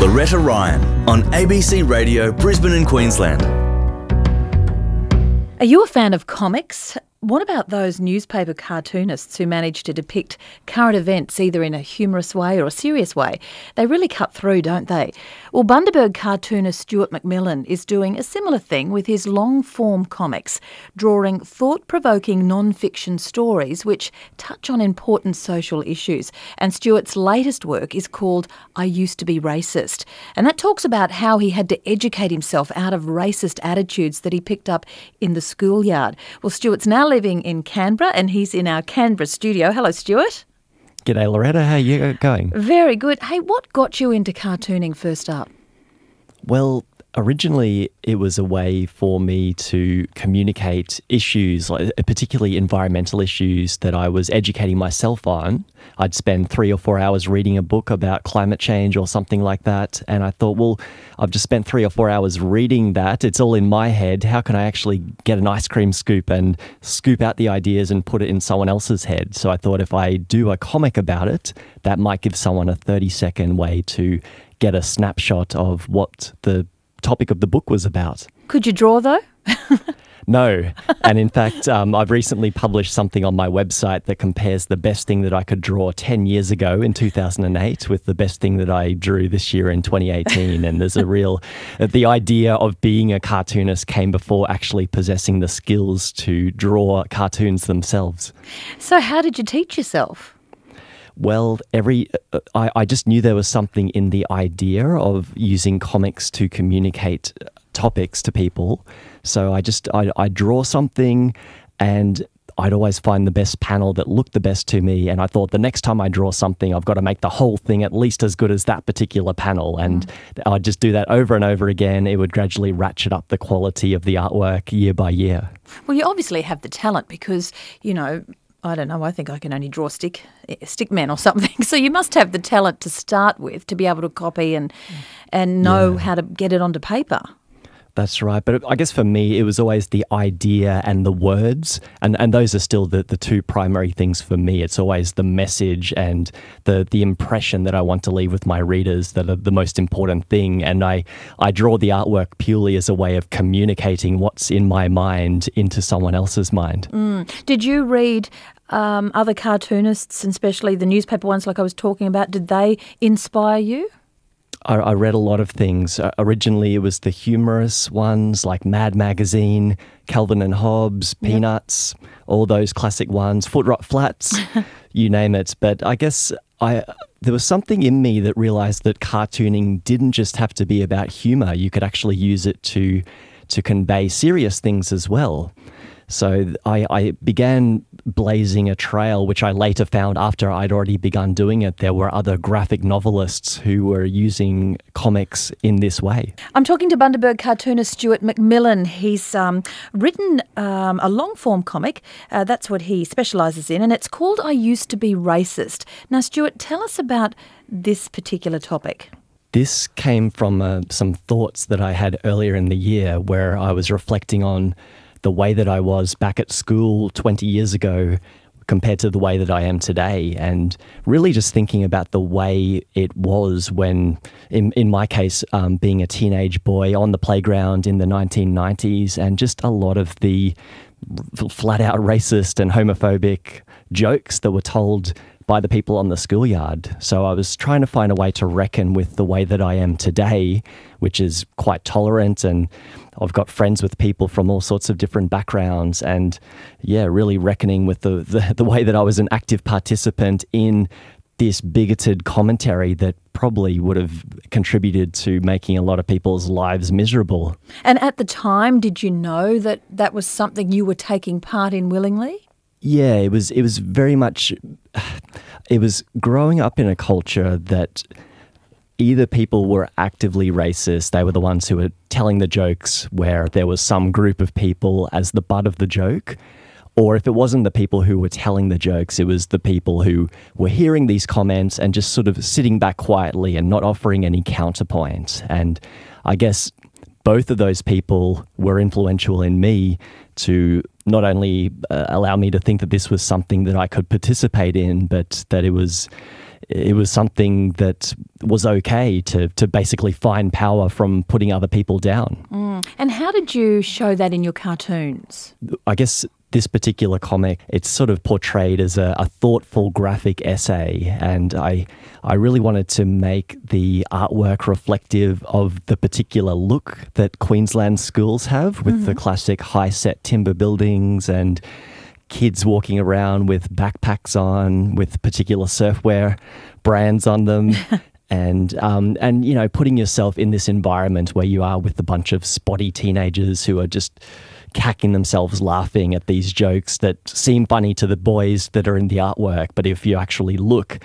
Loretta Ryan on ABC Radio Brisbane and Queensland. Are you a fan of comics? What about those newspaper cartoonists who manage to depict current events either in a humorous way or a serious way? They really cut through, don't they? Well, Bundaberg cartoonist Stuart McMillen is doing a similar thing with his long-form comics, drawing thought-provoking non-fiction stories which touch on important social issues. And Stuart's latest work is called I Used to Be Racist. And that talks about how he had to educate himself out of racist attitudes that he picked up in the schoolyard. Well, Stuart's now living in Canberra and he's in our Canberra studio. Hello, Stuart. G'day, Loretta. How are you going? Very good. Hey, what got you into cartooning first up? Well, originally it was a way for me to communicate issues, particularly environmental issues that I was educating myself on. I'd spend 3 or 4 hours reading a book about climate change or something like that. And I thought, well, I've just spent 3 or 4 hours reading that. It's all in my head. How can I actually get an ice cream scoop and scoop out the ideas and put it in someone else's head? So I thought if I do a comic about it, that might give someone a 30-second way to get a snapshot of what the topic of the book was about. Could you draw though? No. And in fact, I've recently published something on my website that compares the best thing that I could draw 10 years ago in 2008 with the best thing that I drew this year in 2018. And there's the idea of being a cartoonist came before actually possessing the skills to draw cartoons themselves. So how did you teach yourself? Well, I just knew there was something in the idea of using comics to communicate topics to people. So I draw something and I'd always find the best panel that looked the best to me. And I thought the next time I draw something, I've got to make the whole thing at least as good as that particular panel. And I'd just do that over and over again. It would gradually ratchet up the quality of the artwork year by year. Well, you obviously have the talent because, you know, I don't know, I think I can only draw stick men or something. So you must have the talent to start with to be able to copy and know how to get it onto paper. That's right. But I guess for me, it was always the idea and the words. And those are still the two primary things for me. It's always the message and the impression that I want to leave with my readers that are the most important thing. And I draw the artwork purely as a way of communicating what's in my mind into someone else's mind. Did you read other cartoonists, and especially the newspaper ones like I was talking about? Did they inspire you? I read a lot of things. Originally, it was the humorous ones like Mad Magazine, Calvin and Hobbes, Peanuts, all those classic ones, Foot Rot Flats, you name it. But I guess there was something in me that realised that cartooning didn't just have to be about humour. You could actually use it to convey serious things as well. So I began blazing a trail, which I later found after I'd already begun doing it. There were other graphic novelists who were using comics in this way. I'm talking to Bundaberg cartoonist Stuart McMillen. He's written a long-form comic. That's what he specialises in, and it's called I Used to Be Racist. Now, Stuart, tell us about this particular topic. This came from some thoughts that I had earlier in the year where I was reflecting on the way that I was back at school 20 years ago compared to the way that I am today, and really just thinking about the way it was when, in my case, being a teenage boy on the playground in the 1990s, and just a lot of the flat-out racist and homophobic jokes that were told by the people on the schoolyard. So I was trying to find a way to reckon with the way that I am today, which is quite tolerant, and I've got friends with people from all sorts of different backgrounds, and really reckoning with the way that I was an active participant in this bigoted commentary that probably would have contributed to making a lot of people's lives miserable. And at the time, did you know that that was something you were taking part in willingly? Yeah, it was very much, it was growing up in a culture that either people were actively racist, they were the ones who were telling the jokes where there was some group of people as the butt of the joke, or if it wasn't the people who were telling the jokes, it was the people who were hearing these comments and just sort of sitting back quietly and not offering any counterpoint. And I guess both of those people were influential in me to not only allow me to think that this was something that I could participate in, but that it was it was something that was okay to basically find power from putting other people down. And how did you show that in your cartoons? I guess this particular comic, it's sort of portrayed as a thoughtful graphic essay, and I really wanted to make the artwork reflective of the particular look that Queensland schools have, with the classic high-set timber buildings and kids walking around with backpacks on, with particular surfwear brands on them. And you know, putting yourself in this environment where you are with a bunch of spotty teenagers who are just cacking themselves laughing at these jokes that seem funny to the boys that are in the artwork. But if you actually look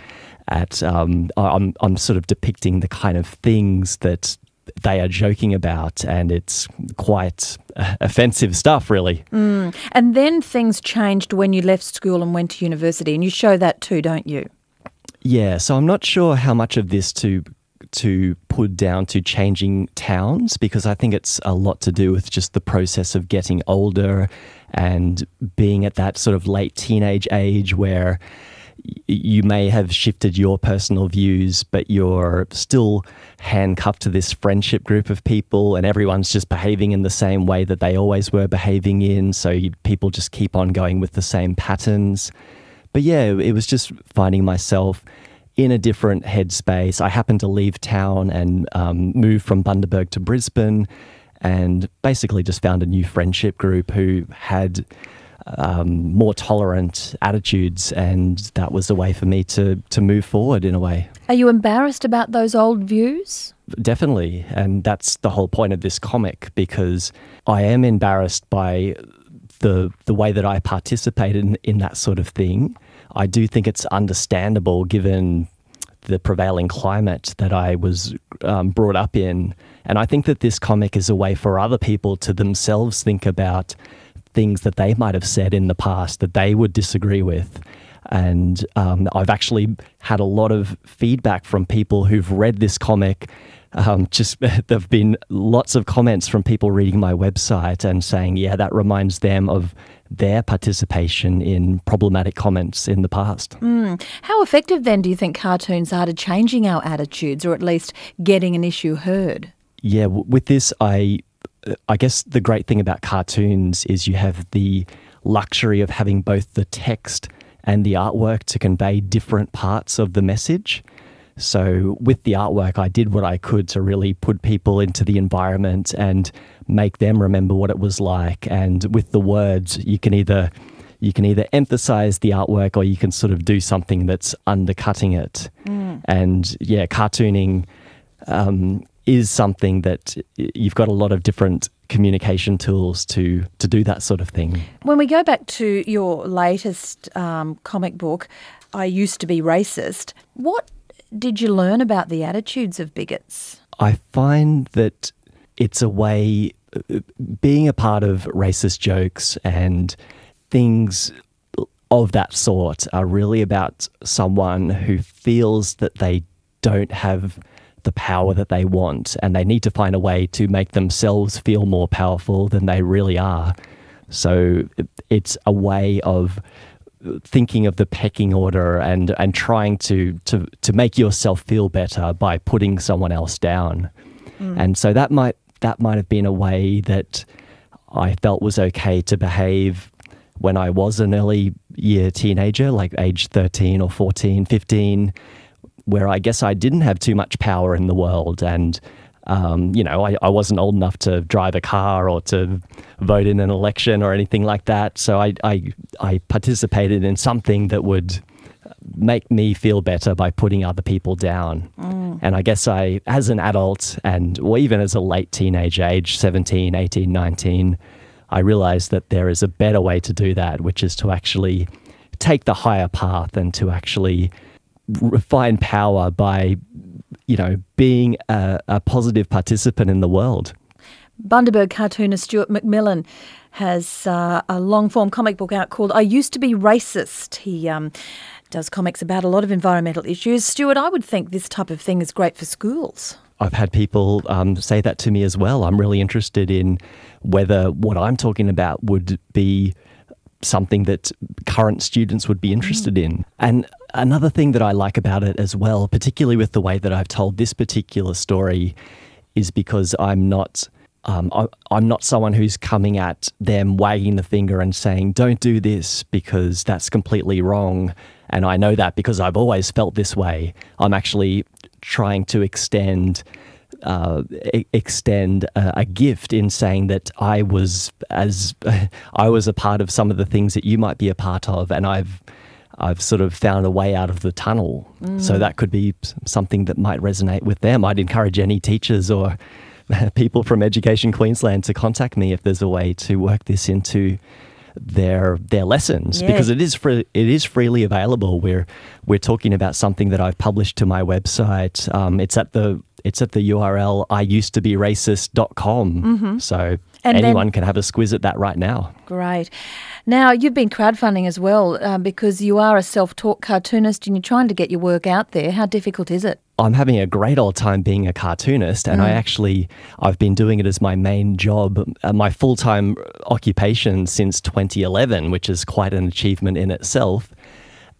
at, I'm sort of depicting the kind of things that they are joking about, and it's quite offensive stuff, really. And then things changed when you left school and went to university, and you show that too, don't you? Yeah, so I'm not sure how much of this to put down to changing towns, because I think it's a lot to do with just the process of getting older and being at that sort of late teenage age where you may have shifted your personal views, but you're still handcuffed to this friendship group of people, and everyone's just behaving in the same way that they always were behaving in. So people just keep on going with the same patterns. But yeah, it was just finding myself in a different headspace. I happened to leave town and move from Bundaberg to Brisbane, and basically just found a new friendship group who had more tolerant attitudes, and that was a way for me to move forward in a way. Are you embarrassed about those old views? Definitely, and that's the whole point of this comic, because I am embarrassed by the way that I participated in that sort of thing. I do think it's understandable given the prevailing climate that I was brought up in. And I think that this comic is a way for other people to themselves think about things that they might have said in the past that they would disagree with. And I've actually had a lot of feedback from people who've read this comic. There've been lots of comments from people reading my website and saying, yeah, that reminds them of their participation in problematic comments in the past. How effective then do you think cartoons are to changing our attitudes, or at least getting an issue heard? Yeah, with this, I guess the great thing about cartoons is you have the luxury of having both the text and the artwork to convey different parts of the message. So with the artwork, I did what I could to really put people into the environment and make them remember what it was like. And with the words, you can either emphasize the artwork, or you can sort of do something that's undercutting it. And yeah, cartooning is something that you've got a lot of different communication tools to do that sort of thing. When we go back to your latest comic book, I Used to Be Racist, what did you learn about the attitudes of bigots? I find that it's a way, being a part of racist jokes and things of that sort are really about someone who feels that they don't have the power that they want, and they need to find a way to make themselves feel more powerful than they really are. So it's a way of thinking of the pecking order and trying to make yourself feel better by putting someone else down. And so that might have been a way that I felt was okay to behave when I was an early year teenager, like age 13 or 14, 15, where I guess I didn't have too much power in the world, and I wasn't old enough to drive a car or to vote in an election or anything like that. So I participated in something that would make me feel better by putting other people down. And I guess as an adult, or even as a late teenager, age 17, 18, 19, I realized that there is a better way to do that, which is to actually take the higher path and to actually find power by, being a positive participant in the world. Bundaberg cartoonist Stuart McMillen has a long-form comic book out called I Used to Be Racist. He does comics about a lot of environmental issues. Stuart, I would think this type of thing is great for schools. I've had people say that to me as well. I'm really interested in whether what I'm talking about would be something that current students would be interested in. And another thing that I like about it as well, particularly with the way that I've told this particular story, is because I'm not someone who's coming at them wagging the finger and saying, don't do this because that's completely wrong. And I know that because I've always felt this way. I'm actually trying to extend a gift in saying that I was a part of some of the things that you might be a part of, and I've sort of found a way out of the tunnel. So that could be something that might resonate with them. I'd encourage any teachers or people from Education Queensland to contact me if there's a way to work this into their lessons, because it is freely available. We're talking about something that I've published to my website. It's at the URL iusedtoberacist.com. So anyone can have a squiz at that right now. Great. Now, you've been crowdfunding as well because you are a self-taught cartoonist and you're trying to get your work out there. How difficult is it? I'm having a great old time being a cartoonist, and I've been doing it as my main job, my full-time occupation since 2011, which is quite an achievement in itself.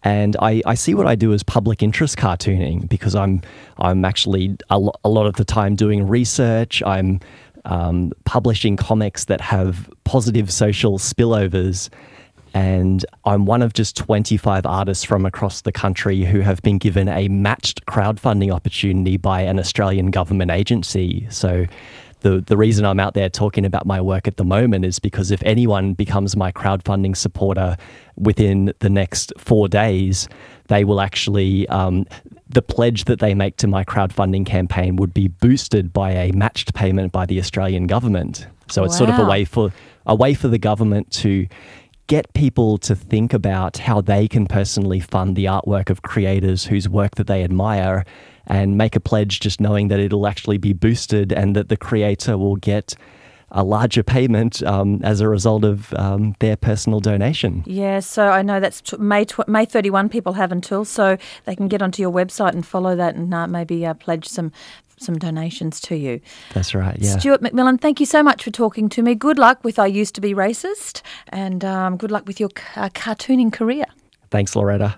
And I see what I do as public interest cartooning, because I'm actually a lot of the time doing research. I'm publishing comics that have positive social spillovers. And I'm one of just 25 artists from across the country who have been given a matched crowdfunding opportunity by an Australian government agency. So the reason I'm out there talking about my work at the moment is because if anyone becomes my crowdfunding supporter within the next 4 days, they will actually, the pledge that they make to my crowdfunding campaign would be boosted by a matched payment by the Australian government. So it's sort of a way for the government to get people to think about how they can personally fund the artwork of creators whose work that they admire, and make a pledge just knowing that it'll actually be boosted and that the creator will get a larger payment as a result of their personal donation. Yeah, so I know that's May 31 people have until, so they can get onto your website and follow that and maybe pledge some donations to you. That's right, yeah. Stuart McMillen, thank you so much for talking to me. Good luck with I Used to Be Racist, and good luck with your cartooning career. Thanks, Loretta.